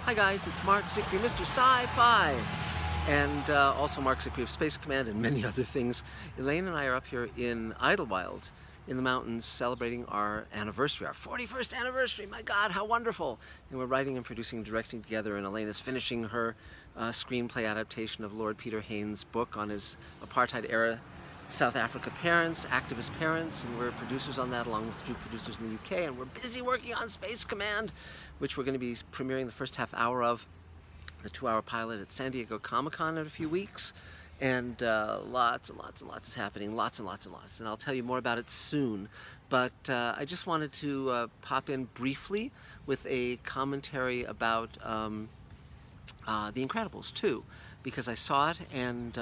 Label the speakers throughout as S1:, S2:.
S1: Hi guys, it's Marc Zicree, Mr. Sci-Fi, and also Marc Zicree of Space Command and many other things. Elaine and I are up here in Idlewild in the mountains celebrating our anniversary, our 41st anniversary. My God, how wonderful! And we're writing and producing and directing together, and Elaine is finishing her screenplay adaptation of Lord Peter Haynes' book on his apartheid-era South Africa parents, activist parents, and we're producers on that along with two producers in the UK, and we're busy working on Space Command, which we're going to be premiering the first half hour of, the 2-hour pilot at San Diego Comic-Con in a few weeks, and lots and lots and lots is happening, lots and lots and lots, and I'll tell you more about it soon. But I just wanted to pop in briefly with a commentary about The Incredibles 2, because I saw it and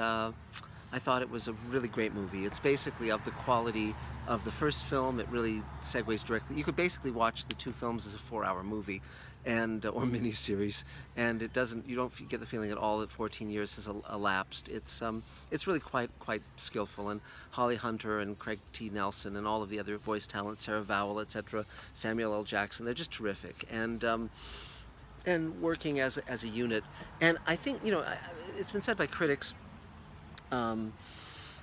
S1: I thought it was a really great movie. It's basically of the quality of the first film. It really segues directly. You could basically watch the two films as a 4-hour movie, and or miniseries, and it doesn't. You don't get the feeling at all that 14 years has elapsed. It's really quite skillful, and Holly Hunter and Craig T. Nelson and all of the other voice talent, Sarah Vowell, etc., Samuel L. Jackson. They're just terrific, and working as a unit. And I think, you know, it's been said by critics,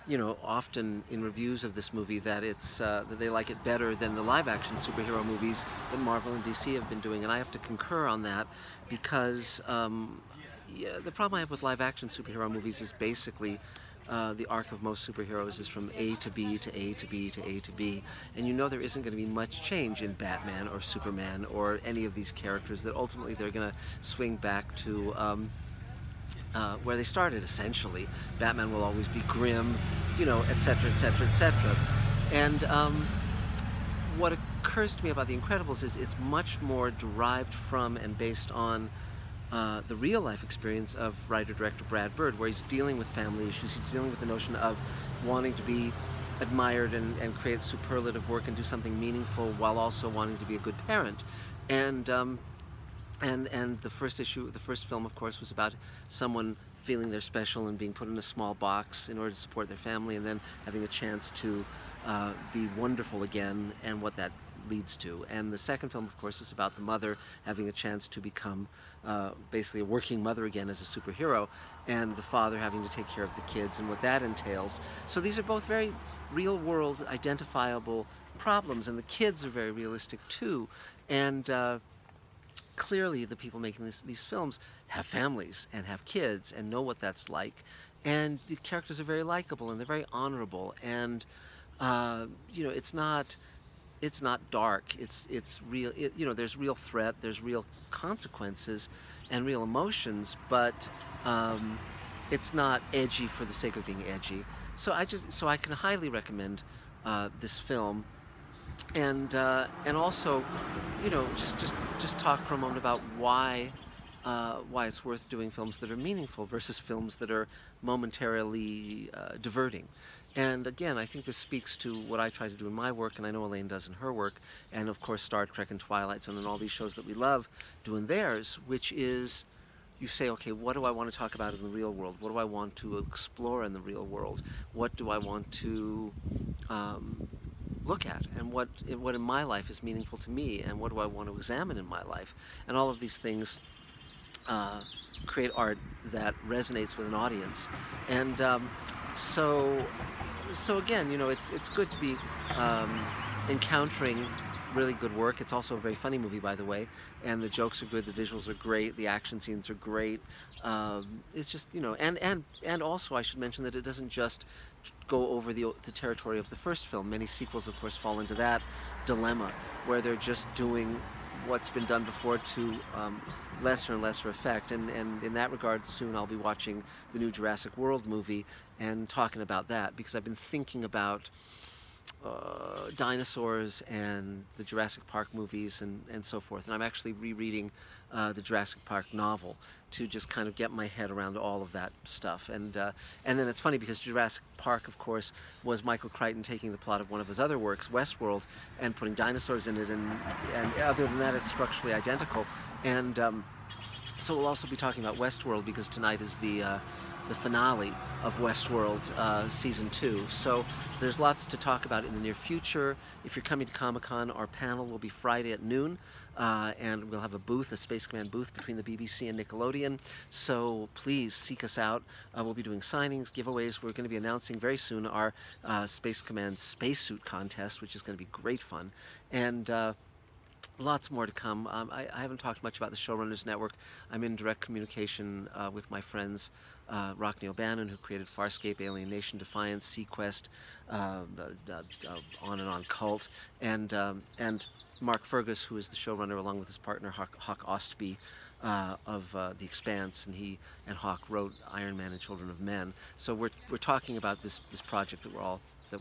S1: you know, often in reviews of this movie, that it's that they like it better than the live-action superhero movies that Marvel and DC have been doing, and I have to concur on that, because yeah, the problem I have with live-action superhero movies is basically the arc of most superheroes is from A to B to A to B to A to B, and you know there isn't going to be much change in Batman or Superman or any of these characters, that ultimately they're going to swing back to where they started, essentially. Batman will always be grim, you know, etc., etc., etc. And what occurs to me about The Incredibles is it's much more derived from and based on the real-life experience of writer-director Brad Bird, where he's dealing with family issues. He's dealing with the notion of wanting to be admired and create superlative work and do something meaningful while also wanting to be a good parent. And the first film, of course, was about someone feeling they're special and being put in a small box in order to support their family, and then having a chance to be wonderful again, and what that leads to. And the second film, of course, is about the mother having a chance to become basically a working mother again as a superhero, and the father having to take care of the kids and what that entails. So these are both very real-world, identifiable problems, and the kids are very realistic too. And clearly the people making these films have families and have kids and know what that's like, and the characters are very likable and they're very honorable, and you know, it's not dark, it's real. You know, there's real threat, there's real consequences and real emotions, but it's not edgy for the sake of being edgy. So I can highly recommend this film. And also, you know, just talk for a moment about why it's worth doing films that are meaningful versus films that are momentarily diverting. And again, I think this speaks to what I try to do in my work, and I know Elaine does in her work, and of course Star Trek and Twilight Zone and all these shows that we love do in theirs, which is, you say, okay, what do I want to talk about in the real world? What do I want to explore in the real world? What do I want to look at, and what in my life is meaningful to me, and what do I want to examine in my life? And all of these things create art that resonates with an audience. And so again, you know, it's good to be encountering really good work. It's also a very funny movie, by the way, and the jokes are good, the visuals are great, the action scenes are great. It's just, you know, and also I should mention that it doesn't just go over the territory of the first film. Many sequels, of course, fall into that dilemma, where they're just doing what's been done before to lesser and lesser effect. And in that regard, soon I'll be watching the new Jurassic World movie and talking about that, because I've been thinking about dinosaurs and the Jurassic Park movies and so forth. And I'm actually rereading the Jurassic Park novel to just kind of get my head around all of that stuff. And then it's funny, because Jurassic Park, of course, was Michael Crichton taking the plot of one of his other works, Westworld, and putting dinosaurs in it, and other than that, it's structurally identical. And so we'll also be talking about Westworld, because tonight is the the finale of Westworld Season 2. So there's lots to talk about in the near future. If you're coming to Comic-Con, our panel will be Friday at noon, and we'll have a booth, a Space Command booth between the BBC and Nickelodeon. So please seek us out. We'll be doing signings, giveaways. We're going to be announcing very soon our Space Command spacesuit contest, which is going to be great fun. And lots more to come. I haven't talked much about the Showrunners Network. I'm in direct communication with my friends Rockne O'Bannon, who created Farscape, Alien Nation, Defiance, Sequest, on and on, Cult, and Mark Fergus, who is the showrunner, along with his partner Hawk Ostby of The Expanse, and he and Hawk wrote Iron Man and Children of Men. So we're talking about this project that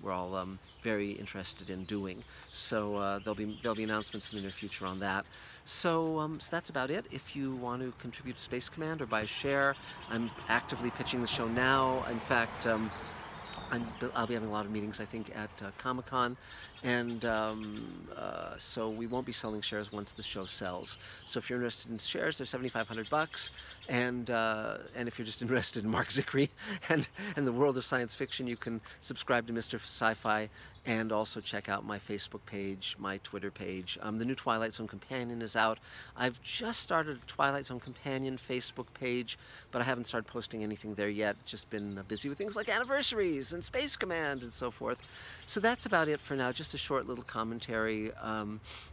S1: we're all very interested in doing. So there'll be announcements in the near future on that. So that's about it. If you want to contribute to Space Command or buy a share, I'm actively pitching the show now. In fact, I'll be having a lot of meetings, I think, at Comic-Con, and so we won't be selling shares once the show sells. So if you're interested in shares, they're $7,500, and if you're just interested in Marc Zicree and the world of science fiction, you can subscribe to Mr. Sci-Fi and also check out my Facebook page, my Twitter page. The new Twilight Zone Companion is out. I've just started a Twilight Zone Companion Facebook page, but I haven't started posting anything there yet. Just been busy with things like anniversaries and Space Command and so forth. So that's about it for now. Just a short little commentary.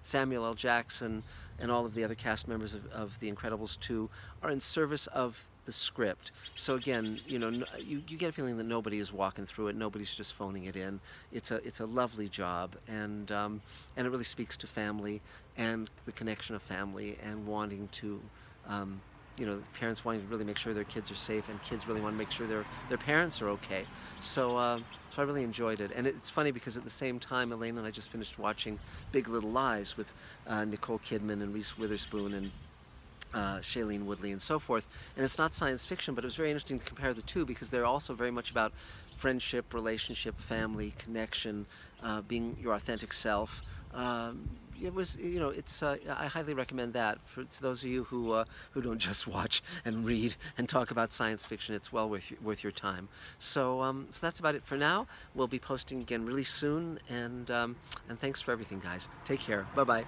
S1: Samuel L. Jackson and all of the other cast members of The Incredibles 2 are in service of the script. So again, you know, you get a feeling that nobody is walking through it. Nobody's just phoning it in. It's a lovely job, and it really speaks to family and the connection of family and wanting to, you know, parents wanting to really make sure their kids are safe, and kids really want to make sure their parents are okay. So so I really enjoyed it. And it's funny because at the same time, Elaine and I just finished watching Big Little Lies with Nicole Kidman and Reese Witherspoon and Shailene Woodley and so forth, and it's not science fiction, but it was very interesting to compare the two because they're also very much about friendship, relationship, family, connection, being your authentic self. It was, you know, it's I highly recommend that to those of you who don't just watch and read and talk about science fiction. It's well worth your time. So so that's about it for now. We'll be posting again really soon, and thanks for everything, guys. Take care. Bye bye.